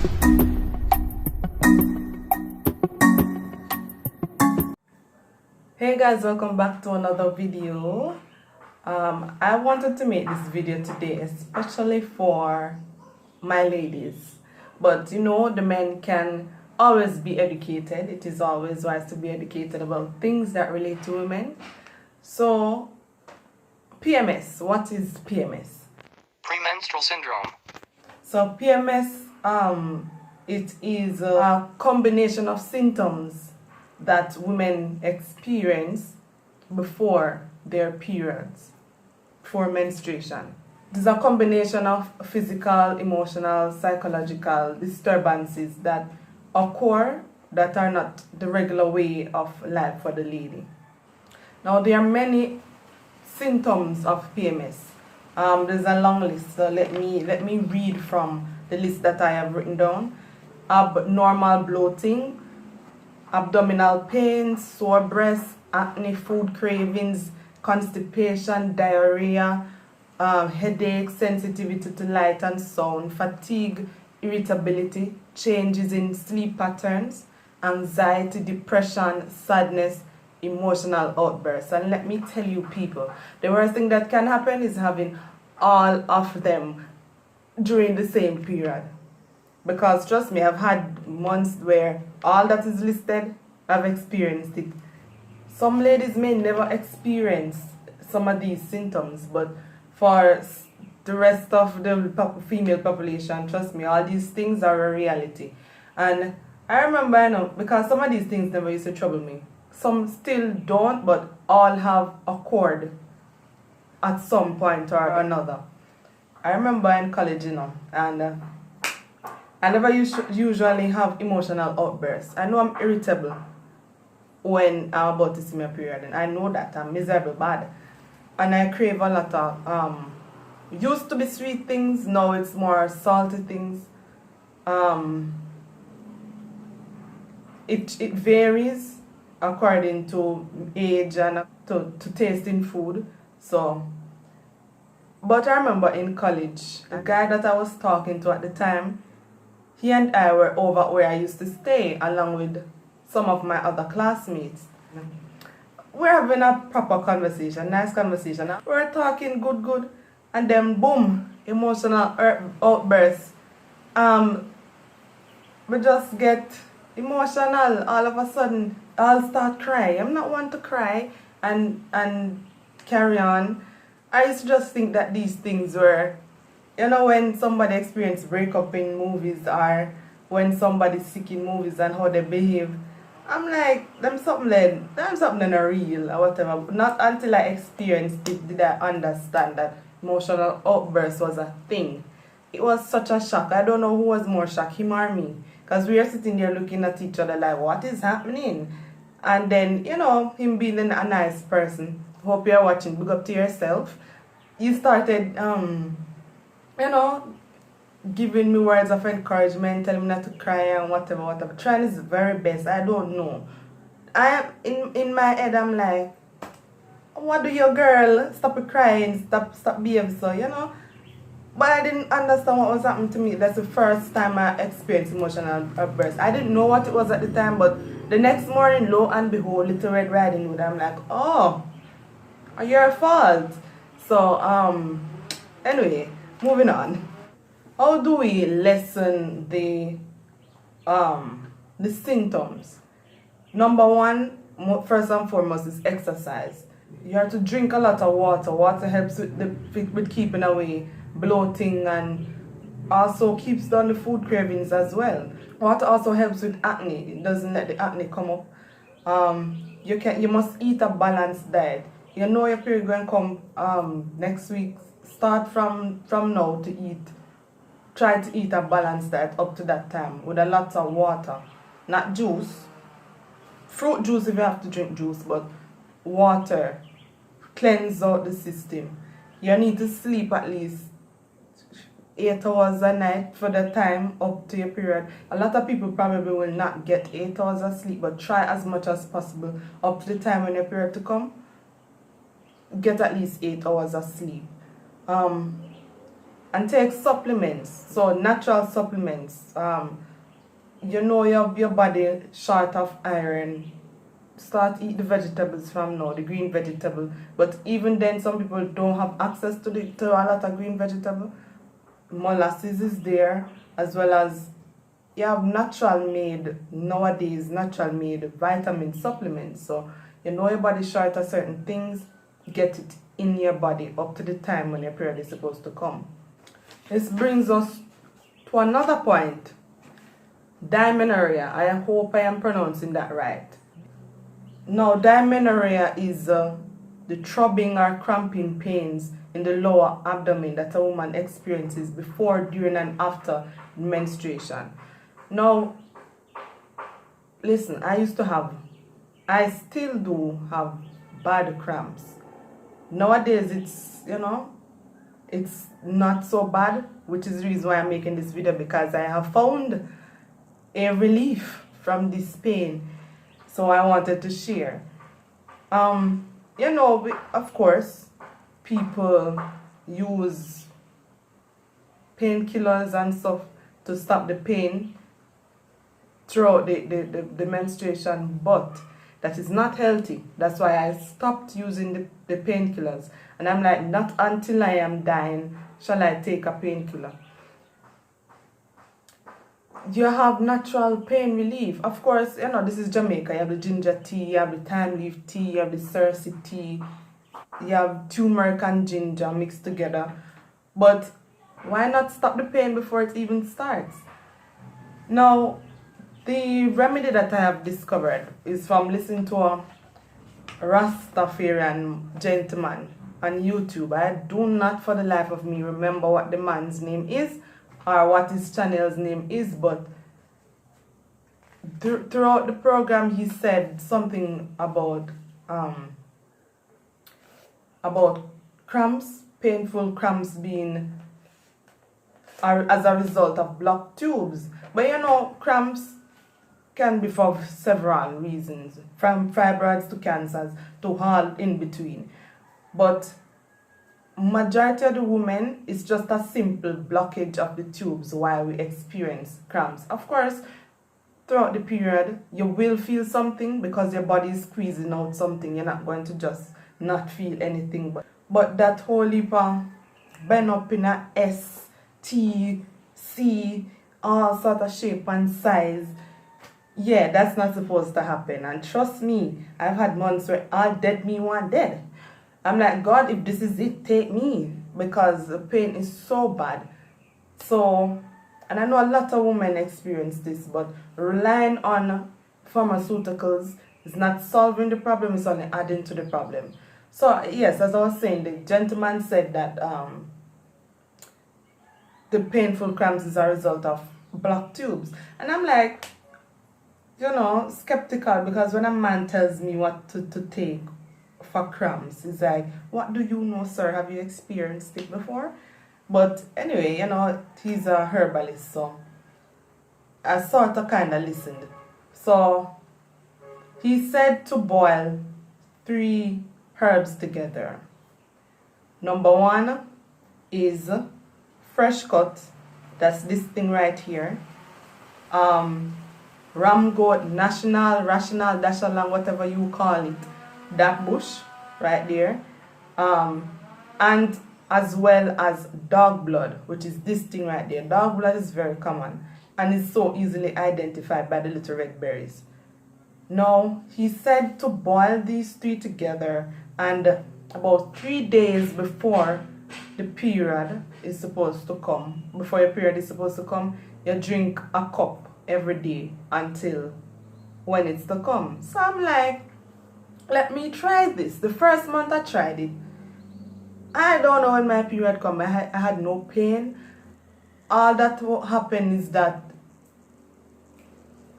Hey guys, welcome back to another video. I wanted to make this video today especially for my ladies, but you know, the men can always be educated. It is always wise to be educated about things that relate to women. So PMS, what is PMS? Premenstrual syndrome. So PMS, it is a combination of symptoms that women experience before their periods, before menstruation. It is a combination of physical, emotional, psychological disturbances that occur that are not the regular way of life for the lady. Now there are many symptoms of PMS. There's a long list, so let me read from the list that I have written down. Abnormal bloating, abdominal pain, sore breasts, acne, food cravings, constipation, diarrhea, headache, sensitivity to light and sound, fatigue, irritability, changes in sleep patterns, anxiety, depression, sadness, emotional outbursts. And let me tell you people, the worst thing that can happen is having all of them during the same period. Because trust me, I've had months where all that is listed, I've experienced it. Some ladies may never experience some of these symptoms, but for the rest of the female population, trust me, all these things are a reality. And I remember, I know, because some of these things never used to trouble me. Some still don't, but all have occurred at some point or another. I remember in college, and I never usually have emotional outbursts. I know I'm irritable when I'm about to see my period, and I know that I'm miserable bad. And I crave a lot of, used to be sweet things, now it's more salty things. It varies according to age and to tasting food. So, but I remember in college, the guy that I was talking to at the time, he and I were over where I used to stay along with some of my other classmates. We're having a proper conversation, nice conversation. We're talking good, and then boom, emotional outbursts. We just get emotional all of a sudden. I'll start crying. I'm not one to cry and carry on. I used to just think that these things were, when somebody experiences breakup in movies or when somebody's sick in movies and how they behave, I'm like, them something not real or whatever. But not until I experienced it did I understand that emotional outburst was a thing. It was such a shock. I don't know who was more shocked, him or me. Because we were sitting there looking at each other like, what is happening? And then, him being a nice person, hope you're watching, big up to yourself. You started, giving me words of encouragement, telling me not to cry and whatever. Trying his very best. I don't know. I am in my head. I'm like, what do you, girl? Stop crying. Stop being so, But I didn't understand what was happening to me. That's the first time I experienced emotional outburst. I didn't know what it was at the time, but the next morning, lo and behold, Little Red Riding Hood. I'm like, oh, your fault. So anyway, moving on. How do we lessen the symptoms? Number one, first and foremost, is exercise. You have to drink a lot of water. Water helps with keeping away bloating and also keeps down the food cravings as well. Water also helps with acne. It doesn't let the acne come up. You must eat a balanced diet. You know your period going to come next week. Start from now to eat. Try to eat a balanced diet up to that time with a lot of water. Not juice. Fruit juice if you have to drink juice, but water. Cleanse out the system. You need to sleep at least 8 hours a night for the time up to your period. A lot of people probably will not get 8 hours of sleep, but try as much as possible up to the time when your period to come. Get at least 8 hours of sleep. and take supplements, so natural supplements. You know your body short of iron, start eat the vegetables from now, the green vegetable. But even then, some people don't have access to a lot of green vegetable. Molasses is there, as well as you have natural made vitamin supplements. So you know your body short of certain things, get it in your body up to the time when your period is supposed to come. This brings us to another point. Dysmenorrhea. I hope I am pronouncing that right. Now, dysmenorrhea is the throbbing or cramping pains in the lower abdomen that a woman experiences before, during, and after menstruation. Now, listen, I still do have bad cramps. Nowadays, it's not so bad, which is the reason why I'm making this video, because I have found a relief from this pain. So I wanted to share. Of course, people use painkillers and stuff to stop the pain throughout the menstruation, but that is not healthy. That's why I stopped using the painkillers. And I'm like, not until I am dying shall I take a painkiller. You have natural pain relief. Of course, this is Jamaica. You have the ginger tea, you have the thyme leaf tea, you have the cerci tea, you have turmeric and ginger mixed together. But why not stop the pain before it even starts? Now, the remedy that I have discovered is from listening to a Rastafarian gentleman on YouTube. I do not for the life of me remember what the man's name is or what his channel's name is, but throughout the program he said something about cramps, painful cramps being as a result of blocked tubes. But cramps can be for several reasons, from fibroids to cancers to all in between. But majority of the women, it's just a simple blockage of the tubes while we experience cramps. Of course, throughout the period, you will feel something because your body is squeezing out something. You're not going to just not feel anything. But that whole heap of bend up in a S, T, C, all sort of shape and size, yeah, that's not supposed to happen. And trust me, I've had months where all dead me want dead. I'm like, God, if this is it, take me, because the pain is so bad. So, and I know a lot of women experience this, but relying on pharmaceuticals is not solving the problem, it's only adding to the problem. So, yes, as I was saying, the gentleman said that the painful cramps is a result of blocked tubes. And I'm like, skeptical, because when a man tells me what to take for cramps, it's like, what do you know, sir? Have you experienced it before? But anyway, he's a herbalist, so I sort of kind of listened. So he said to boil 3 herbs together. Number 1 is fresh cut. That's this thing right here. Ram goat, national, rational, dash along, whatever you call it. That bush right there. And as well as dog blood, which is this thing right there. Dog blood is very common and is so easily identified by the little red berries. Now, he said to boil these 3 together, and about 3 days before the period is supposed to come, you drink a cup every day until when it's to come. So I'm like, let me try this. The first month I tried it, I don't know when my period come. I had no pain. All that happened is that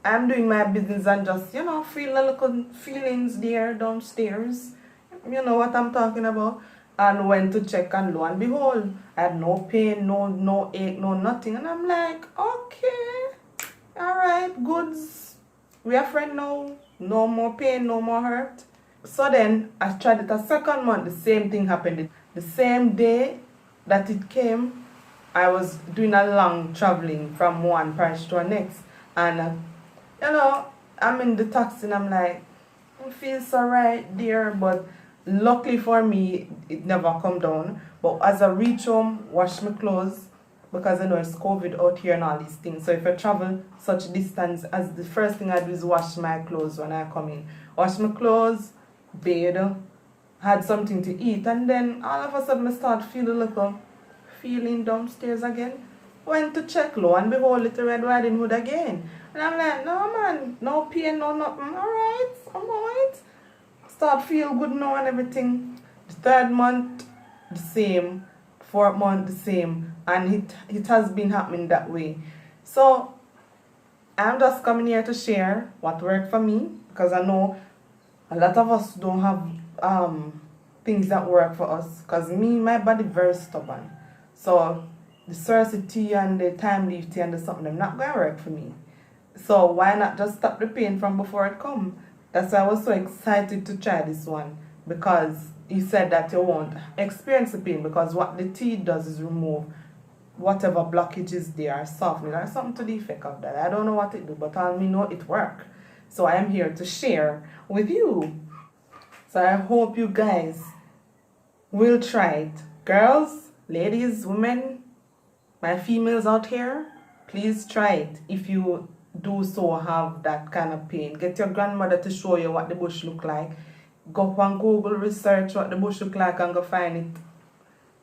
I'm doing my business and just, feel a little feelings there downstairs. You know what I'm talking about. And went to check, and lo and behold, I had no pain, no ache, no nothing. And I'm like, okay, alright, goods. We are friends now. No more pain, no more hurt. So then I tried it a second month. The same thing happened. The same day that it came, I was doing a long traveling from one parish to the next, and you know, I'm in the taxi and I'm like, it feels so right there, but luckily for me, it never come down. But as I reach home, wash my clothes, because I know it's COVID out here and all these things. So if I travel such distance, as the first thing I do is wash my clothes when I come in. Wash my clothes, bathe, had something to eat, and then all of a sudden I start feeling downstairs again. Went to check low and behold, little Red Riding Hood again. And I'm like, no man, no pain, no nothing. Alright, I'm alright. Start feel good now and everything. The third month, the same. Fourth month, the same. And it has been happening that way. So I'm just coming here to share what worked for me, because I know a lot of us don't have things that work for us. Because my body very stubborn. So the Cersei tea and the thyme leaf tea and the something, they're not going to work for me. So why not just stop the pain from before it comes? That's why I was so excited to try this one, because he said that you won't experience the pain, because what the tea does is remove whatever blockage is there, soften it, or something to the effect of that. I don't know what it do, but I know it work. So I am here to share with you. So I hope you guys will try it. Girls, ladies, women, my females out here, please try it. If you do so have that kind of pain, get your grandmother to show you what the bush look like. Go up on Google, research what the bush look like, and go find it.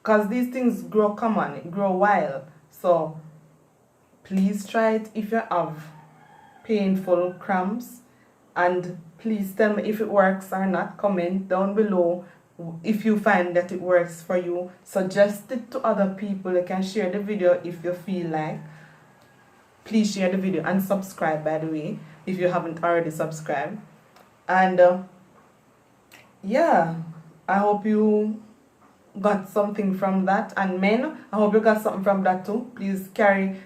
Because these things grow common, it grow wild. So please try it if you have painful cramps. And please tell me if it works or not. Comment down below if you find that it works for you. Suggest it to other people. You can share the video if you feel like. Please share the video and subscribe, by the way, if you haven't already subscribed. And yeah, I hope you got something from that. And men, I hope you got something from that too. Please carry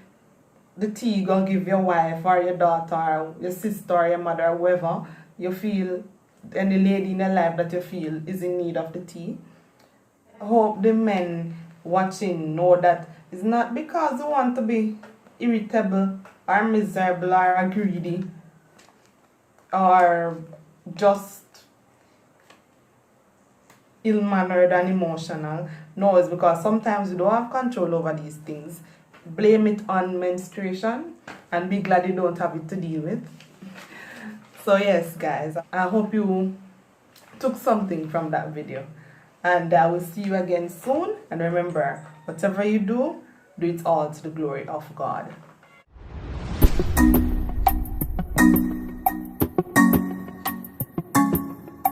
the tea, go give your wife or your daughter or your sister or your mother or whoever you feel, any lady in your life that you feel is in need of the tea. I hope the men watching know that it's not because you want to be irritable or miserable or greedy or just ill-mannered and emotional. No, it's because sometimes you don't have control over these things. Blame it on menstruation and be glad you don't have it to deal with. So yes guys, I hope you took something from that video, and I will see you again soon. And remember, whatever you do, do it all to the glory of God.